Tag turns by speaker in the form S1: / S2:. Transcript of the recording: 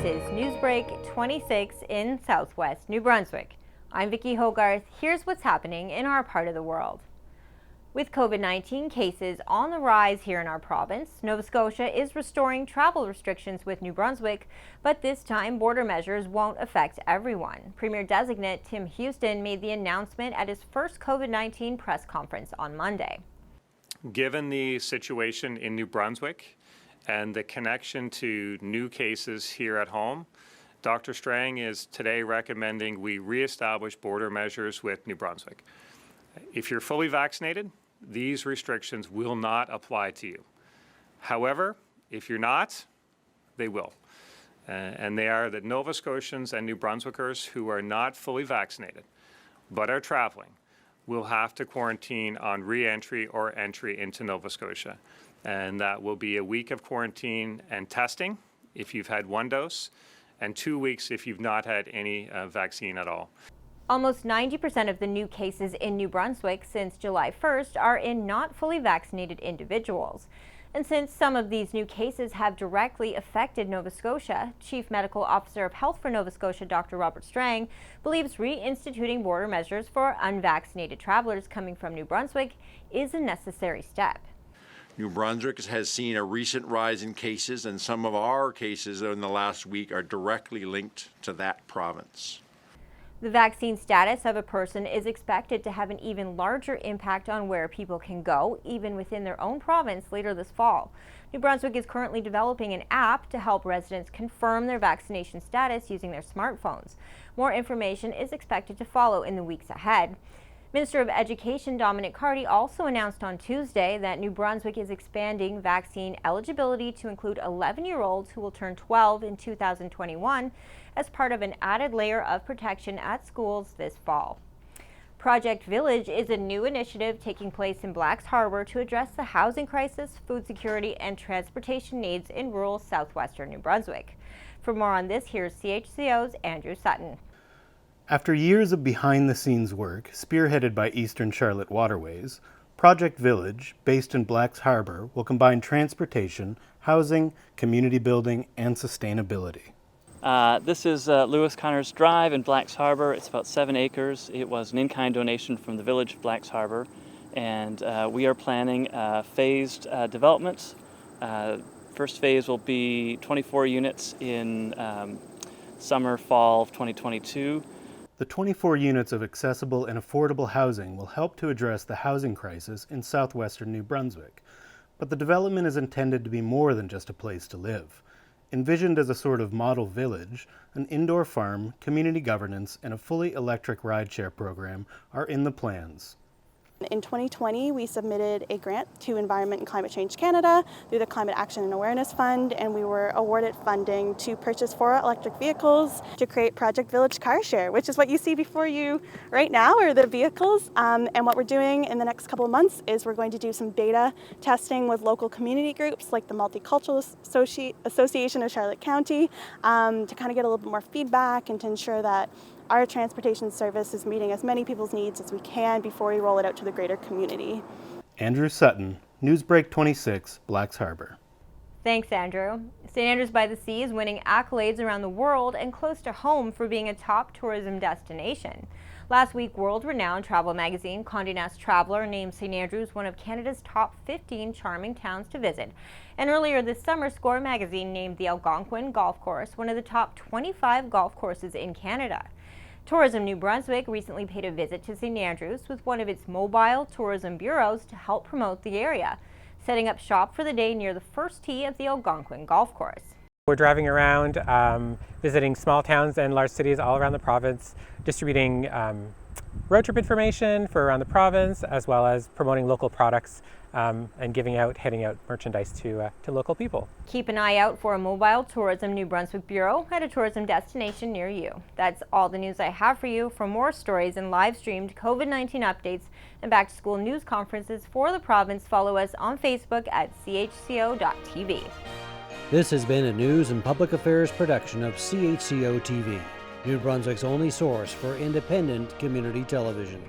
S1: is NewsBreak26 in Southwest New Brunswick. I'm Vicki Hogarth. Here's what's happening in our part of the world. With COVID-19 cases on the rise here in our province, Nova Scotia is restoring travel restrictions with New Brunswick, but this time border measures won't affect everyone. Premier-designate Tim Houston made the announcement at his first COVID-19 press conference on Monday.
S2: Given the situation in New Brunswick and the connection to new cases here at home, Dr. Strang is today recommending we reestablish border measures with New Brunswick. If you're fully vaccinated, these restrictions will not apply to you. However, if you're not, they will. And they are that Nova Scotians and New Brunswickers who are not fully vaccinated but are traveling will have to quarantine on re-entry or entry into Nova Scotia. And that will be a week of quarantine and testing if you've had one dose, and 2 weeks if you've not had any vaccine at all.
S1: Almost 90% of the new cases in New Brunswick since July 1st are in not fully vaccinated individuals. And since some of these new cases have directly affected Nova Scotia, Chief Medical Officer of Health for Nova Scotia, Dr. Robert Strang, believes reinstituting border measures for unvaccinated travelers coming from New Brunswick is a necessary step.
S3: New Brunswick has seen a recent rise in cases, and some of our cases in the last week are directly linked to that province.
S1: The vaccine status of a person is expected to have an even larger impact on where people can go, even within their own province later this fall. New Brunswick is currently developing an app to help residents confirm their vaccination status using their smartphones. More information is expected to follow in the weeks ahead. Minister of Education Dominic Carty also announced on Tuesday that New Brunswick is expanding vaccine eligibility to include 11-year-olds who will turn 12 in 2021 as part of an added layer of protection at schools this fall. Project Village is a new initiative taking place in Blacks Harbour to address the housing crisis, food security, and transportation needs in rural southwestern New Brunswick. For more on this, here's CHCO's Andrew Sutton.
S4: After years of behind-the-scenes work, spearheaded by Eastern Charlotte Waterways, Project Village, based in Blacks Harbour, will combine transportation, housing, community building, and sustainability.
S5: This is Lewis Connors Drive in Blacks Harbour. It's about 7 acres. It was an in-kind donation from the village of Blacks Harbour, and we are planning phased development. First phase will be 24 units in summer, fall of 2022.
S4: The 24 units of accessible and affordable housing will help to address the housing crisis in southwestern New Brunswick. But the development is intended to be more than just a place to live. Envisioned as a sort of model village, an indoor farm, community governance, and a fully electric rideshare program are in the plans.
S6: In 2020, we submitted a grant to Environment and Climate Change Canada through the Climate Action and Awareness Fund, and we were awarded funding to purchase 4 electric vehicles to create Project Village Car Share, which is what you see before you right now are the vehicles. And what we're doing in the next couple of months is we're going to do some beta testing with local community groups like the Multicultural Association of Charlotte County to kind of get a little bit more feedback and to ensure that our transportation service is meeting as many people's needs as we can before we roll it out to the greater community.
S4: Andrew Sutton, NewsBreak26, Blacks Harbour.
S1: Thanks, Andrew. St. Andrews by the Sea is winning accolades around the world and close to home for being a top tourism destination. Last week, world-renowned travel magazine Condé Nast Traveler named St. Andrews one of Canada's top 15 charming towns to visit. And earlier this summer, Score magazine named the Algonquin Golf Course one of the top 25 golf courses in Canada. Tourism New Brunswick recently paid a visit to St. Andrews with one of its mobile tourism bureaus to help promote the area, setting up shop for the day near the first tee of the Algonquin Golf Course.
S7: We're driving around, visiting small towns and large cities all around the province, distributing road trip information for around the province, as well as promoting local products and handing out merchandise to local people. Keep an eye out for a mobile Tourism New Brunswick Bureau at a tourism destination near you. That's all the news I have for you. For more stories and live-streamed COVID-19 updates and back-to-school news conferences for the province, follow us on Facebook at CHCO.TV.
S8: This has been a news and public affairs production of CHCO-TV, New Brunswick's only source for independent community television.